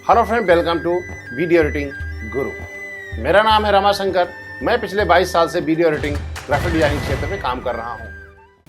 Hello friend, welcome to video editing guru. मेरा नाम है रमाशंकर। मैं पिछले 22 साल से वीडियो एडिटिंग ग्राफिक डिजाइनिंग क्षेत्र में काम कर रहा हूँ।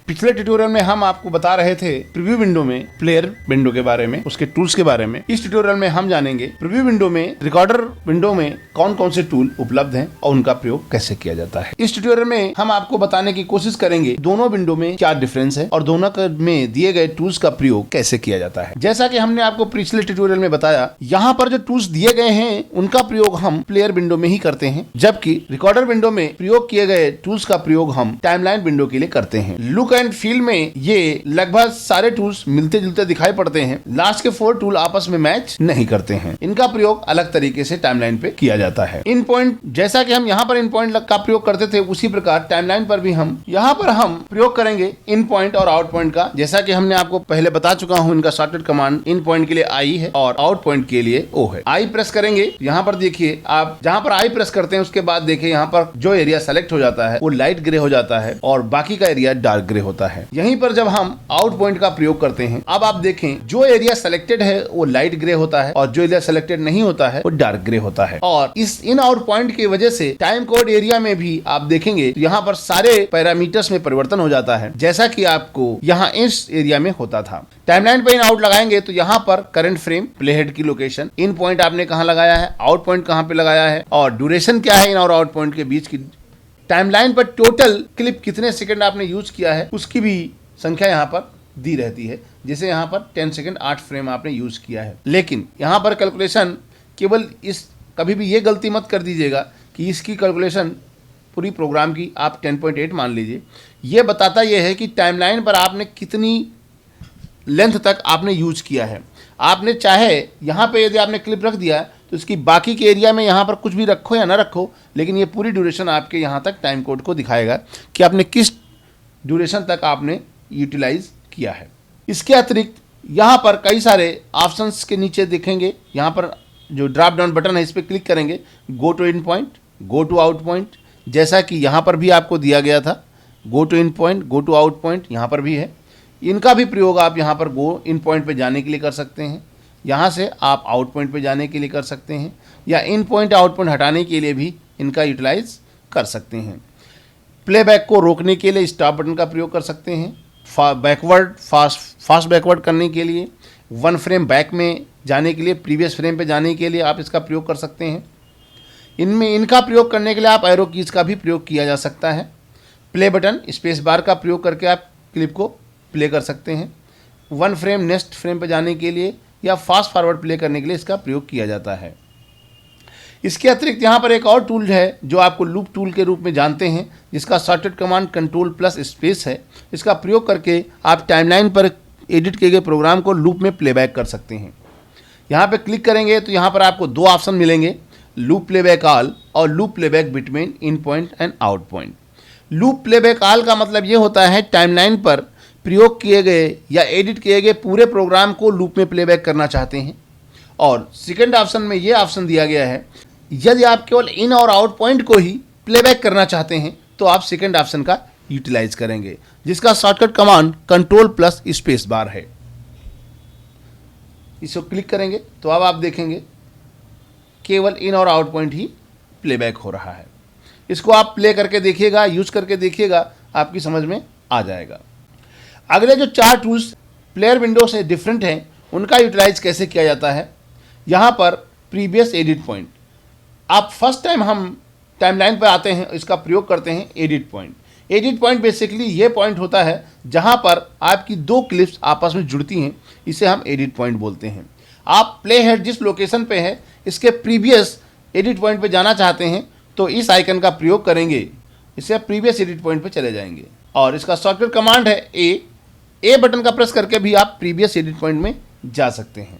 पिछले ट्यूटोरियल में हम आपको बता रहे थे प्रीव्यू विंडो में प्लेयर विंडो के बारे में, उसके टूल्स के बारे में। इस ट्यूटोरियल में हम जानेंगे प्रीव्यू विंडो में, रिकॉर्डर विंडो में कौन कौन से टूल उपलब्ध हैं और उनका प्रयोग कैसे किया जाता है। इस ट्यूटोरियल में हम आपको बताने की कोशिश करेंगे दोनों विंडो में क्या डिफरेंस है और दोनों में दिए गए टूल्स का प्रयोग कैसे किया जाता है। जैसा कि हमने आपको पिछले ट्यूटोरियल में बताया, यहाँ पर जो टूल्स दिए गए हैं उनका प्रयोग हम प्लेयर विंडो में ही करते हैं, जबकि रिकॉर्डर विंडो में प्रयोग किए गए टूल्स का प्रयोग हम टाइमलाइन विंडो के लिए करते हैं। लुक एंड फील में ये लगभग सारे टूल्स मिलते जुलते दिखाई पड़ते हैं। लास्ट के 4 टूल आपस में मैच नहीं करते हैं। इनका प्रयोग अलग तरीके से टाइमलाइन पे किया जाता है। इन पॉइंट, जैसा कि हम यहाँ पर इन पॉइंट का प्रयोग करते थे, उसी प्रकार टाइमलाइन पर भी हम यहाँ पर प्रयोग करेंगे इन पॉइंट और आउट पॉइंट का। जैसा कि हमने आपको पहले बता चुका हूँ, इनका शॉर्टकट कमांड इन पॉइंट के लिए आई है और आउट पॉइंट के लिए ओ है। आई प्रेस करेंगे, यहाँ पर देखिए आप जहाँ पर आई प्रेस करते हैं उसके बाद देखिए यहाँ पर जो एरिया सेलेक्ट हो जाता है वो लाइट ग्रे हो जाता है और बाकी का एरिया डार्क ग्रे होता है। यहीं पर जब हम आउट पॉइंट का प्रयोग करते हैं, अब आप देखें जो एरिया सेलेक्टेड है वो लाइट ग्रे होता है और जो एरिया सेलेक्टेड नहीं होता है वो डार्क ग्रे होता है। और इस इन आउट पॉइंट की वजह से टाइम कोड एरिया में भी आप देखेंगे तो यहाँ पर सारे पैरामीटर्स में परिवर्तन हो जाता है, जैसा कि आपको यहाँ इस एरिया में होता था। टाइमलाइन पे इन आउट लगाएंगे तो यहाँ पर करंट फ्रेम, प्लेहेड की लोकेशन, इन पॉइंट आपने कहाँ लगाया है, आउट पॉइंट कहाँ पे लगाया है और ड्यूरेशन क्या है इन और आउट पॉइंट के बीच की। टाइमलाइन पर टोटल क्लिप कितने सेकंड आपने यूज किया है उसकी भी संख्या यहाँ पर दी रहती है। जैसे यहाँ पर 10 सेकंड 8 फ्रेम आपने यूज किया है, लेकिन यहाँ पर कैलकुलेशन केवल इस, कभी भी ये गलती मत कर दीजिएगा कि इसकी कैलकुलेशन पूरी प्रोग्राम की आप 10.8 मान लीजिए। ये बताता ये है कि टाइमलाइन पर आपने कितनी लेंथ तक आपने यूज किया है। आपने चाहे यहाँ पे यदि आपने क्लिप रख दिया तो इसकी बाकी के एरिया में यहाँ पर कुछ भी रखो या ना रखो, लेकिन ये पूरी ड्यूरेशन आपके यहाँ तक टाइम कोड को दिखाएगा कि आपने किस ड्यूरेशन तक आपने यूटिलाइज किया है। इसके अतिरिक्त यहाँ पर कई सारे ऑप्शंस के नीचे देखेंगे, यहाँ पर जो ड्रॉप डाउन बटन है इस पर क्लिक करेंगे, go to in point, go to out point, जैसा कि यहाँ पर भी आपको दिया गया था। Go to in point, go to out point यहाँ पर भी है। इनका भी प्रयोग आप यहाँ पर गो इन पॉइंट पे जाने के लिए कर सकते हैं, यहाँ से आप आउट पॉइंट पे जाने के लिए कर सकते हैं, या इन पॉइंट आउट पॉइंट हटाने के लिए भी इनका यूटिलाइज कर सकते हैं। प्लेबैक को रोकने के लिए स्टॉप बटन का प्रयोग कर सकते हैं। बैकवर्ड फास्ट बैकवर्ड करने के लिए, 1 फ्रेम बैक में जाने के लिए, प्रीवियस फ्रेम पे जाने के लिए आप इसका प्रयोग कर सकते हैं। इनका प्रयोग करने के लिए आप एरो कीज का भी प्रयोग किया जा सकता है। प्ले बटन, स्पेस बार का प्रयोग करके आप क्लिप को प्ले कर सकते हैं। 1 फ्रेम नेक्स्ट फ्रेम पे जाने के लिए या फास्ट फॉरवर्ड प्ले करने के लिए इसका प्रयोग किया जाता है। इसके अतिरिक्त यहाँ पर एक और टूल है जो आपको लूप टूल के रूप में जानते हैं, जिसका shortcut command control plus space है। इसका प्रयोग करके आप टाइमलाइन पर एडिट किए गए प्रोग्राम को लूप में प्लेबैक कर सकते हैं। यहाँ पे क्लिक करेंगे तो यहाँ पर आपको 2 ऑप्शन मिलेंगे, लूप प्लेबैक ऑल और loop playback between in point and out point. Loop playback all का मतलब ये होता है टाइमलाइन पर प्रयोग किए गए या एडिट किए गए पूरे प्रोग्राम को लूप में प्लेबैक करना चाहते हैं। और सेकंड ऑप्शन में ये ऑप्शन दिया गया है, यदि आप केवल इन और आउट पॉइंट को ही प्लेबैक करना चाहते हैं तो आप सेकंड ऑप्शन का यूटिलाइज करेंगे, जिसका shortcut command control plus space bar है। इसको क्लिक करेंगे तो अब आप देखेंगे केवल इन और आउट पॉइंट ही प्लेबैक हो रहा है। इसको आप प्ले करके देखिएगा, यूज करके देखिएगा, आपकी समझ में आ जाएगा। अगले जो 4 टूल्स प्लेयर विंडो से डिफरेंट हैं उनका यूटिलाइज कैसे किया जाता है। यहाँ पर प्रीवियस एडिट पॉइंट, आप फर्स्ट टाइम हम टाइमलाइन पर आते हैं, इसका प्रयोग करते हैं edit point. Edit point basically ये पॉइंट होता है जहाँ पर आपकी 2 क्लिप्स आपस में जुड़ती हैं, इसे हम एडिट पॉइंट बोलते हैं। आप प्ले हेड जिस लोकेशन पे है इसके प्रीवियस एडिट पॉइंट पे जाना चाहते हैं तो इस आइकन का प्रयोग करेंगे, इससे आप प्रीवियस एडिट पॉइंट पे चले जाएंगे। और इसका शॉर्टकट कमांड है ए बटन का प्रेस करके भी आप प्रीवियस एडिट पॉइंट में जा सकते हैं।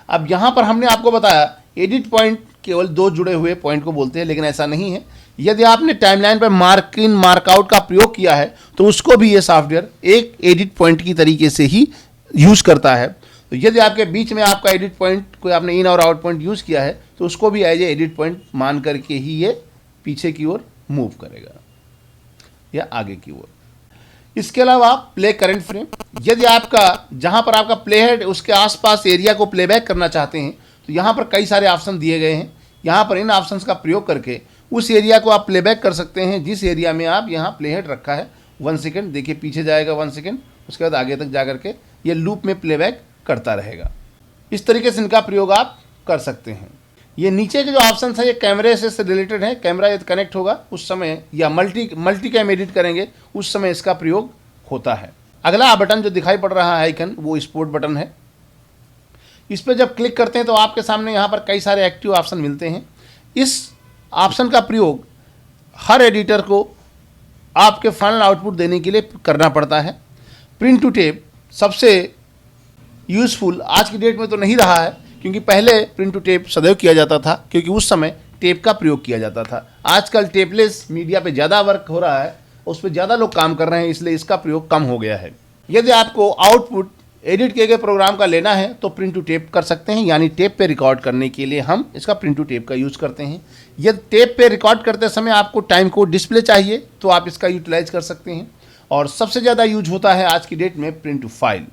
अब यहाँ पर हमने आपको बताया एडिट पॉइंट केवल 2 जुड़े हुए पॉइंट को बोलते हैं, लेकिन ऐसा नहीं है। यदि आपने टाइमलाइन पर मार्क इन मार्क आउट का प्रयोग किया है तो उसको भी ये सॉफ्टवेयर एक एडिट पॉइंट की तरीके से ही यूज करता है। तो यदि आपके बीच में आपका एडिट पॉइंट कोई आपने इन और आउट पॉइंट यूज किया है तो उसको भी एज ए एडिट पॉइंट मान करके ही ये पीछे की ओर मूव करेगा या आगे की ओर। इसके अलावा आप प्ले करंट फ्रेम, यदि आपका जहां पर आपका प्ले हेड उसके आसपास एरिया को प्लेबैक करना चाहते हैं तो यहाँ पर कई सारे ऑप्शन दिए गए हैं। यहाँ पर इन ऑप्शंस का प्रयोग करके उस एरिया को आप प्लेबैक कर सकते हैं जिस एरिया में आप यहाँ प्ले हेड रखा है। 1 सेकेंड, देखिए पीछे जाएगा 1 सेकेंड, उसके बाद आगे तक जा करके ये लूप में प्लेबैक करता रहेगा। इस तरीके से इनका प्रयोग आप कर सकते हैं। ये नीचे के जो ऑप्शन है ये कैमरे से रिलेटेड है। कैमरा यदि कनेक्ट होगा उस समय या मल्टी कैम एडिट करेंगे उस समय इसका प्रयोग होता है। अगला बटन जो दिखाई पड़ रहा है आइकन, वो स्पोर्ट बटन है। इस पर जब क्लिक करते हैं तो आपके सामने यहाँ पर कई सारे एक्टिव ऑप्शन मिलते हैं। इस ऑप्शन का प्रयोग हर एडिटर को आपके फाइनल आउटपुट देने के लिए करना पड़ता है। प्रिंट टू टेप सबसे यूज़फुल आज की डेट में तो नहीं रहा है, क्योंकि पहले प्रिंट टू टेप सदैव किया जाता था, क्योंकि उस समय टेप का प्रयोग किया जाता था। आजकल टेपलेस मीडिया पे ज़्यादा वर्क हो रहा है, उस पर ज़्यादा लोग काम कर रहे हैं, इसलिए इसका प्रयोग कम हो गया है। यदि आपको आउटपुट एडिट किए गए प्रोग्राम का लेना है तो प्रिंट टू टेप कर सकते हैं, यानी टेप पे रिकॉर्ड करने के लिए हम इसका प्रिंट टू टेप का यूज़ करते हैं। यदि टेप पे रिकॉर्ड करते समय आपको टाइम कोड डिस्प्ले चाहिए तो आप इसका यूटिलाइज कर सकते हैं। और सबसे ज़्यादा यूज होता है आज की डेट में प्रिंट टू फाइल,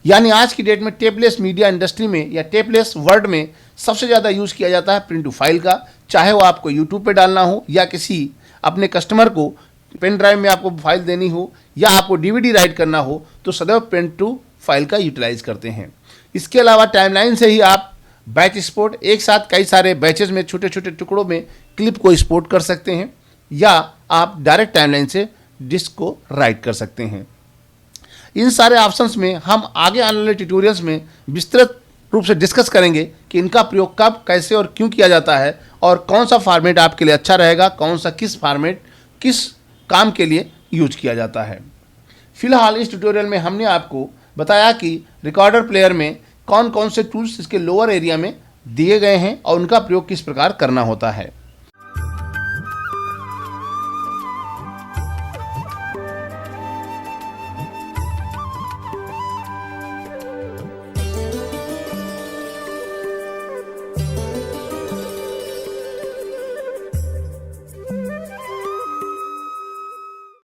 यानी आज की डेट में टेपलेस मीडिया इंडस्ट्री में या टेपलेस वर्ल्ड में सबसे ज़्यादा यूज़ किया जाता है प्रिंट टू फाइल का। चाहे वो आपको यूट्यूब पे डालना हो या किसी अपने कस्टमर को पेन ड्राइव में आपको फाइल देनी हो या आपको डीवीडी राइट करना हो तो सदैव प्रिंट टू फाइल का यूटिलाइज करते हैं। इसके अलावा टाइमलाइन से ही आप बैच एक्सपोर्ट एक साथ कई सारे बैचेज में छोटे छोटे टुकड़ों में क्लिप को एक्सपोर्ट कर सकते हैं, या आप डायरेक्ट टाइमलाइन से डिस्क को राइट कर सकते हैं। इन सारे ऑप्शंस में हम आगे आने वाले ट्यूटोरियल्स में विस्तृत रूप से डिस्कस करेंगे कि इनका प्रयोग कब, कैसे और क्यों किया जाता है और कौन सा फॉर्मेट आपके लिए अच्छा रहेगा, कौन सा किस फॉर्मेट किस काम के लिए यूज किया जाता है। फिलहाल इस ट्यूटोरियल में हमने आपको बताया कि रिकॉर्डर प्लेयर में कौन कौन से टूल्स इसके लोअर एरिया में दिए गए हैं और उनका प्रयोग किस प्रकार करना होता है।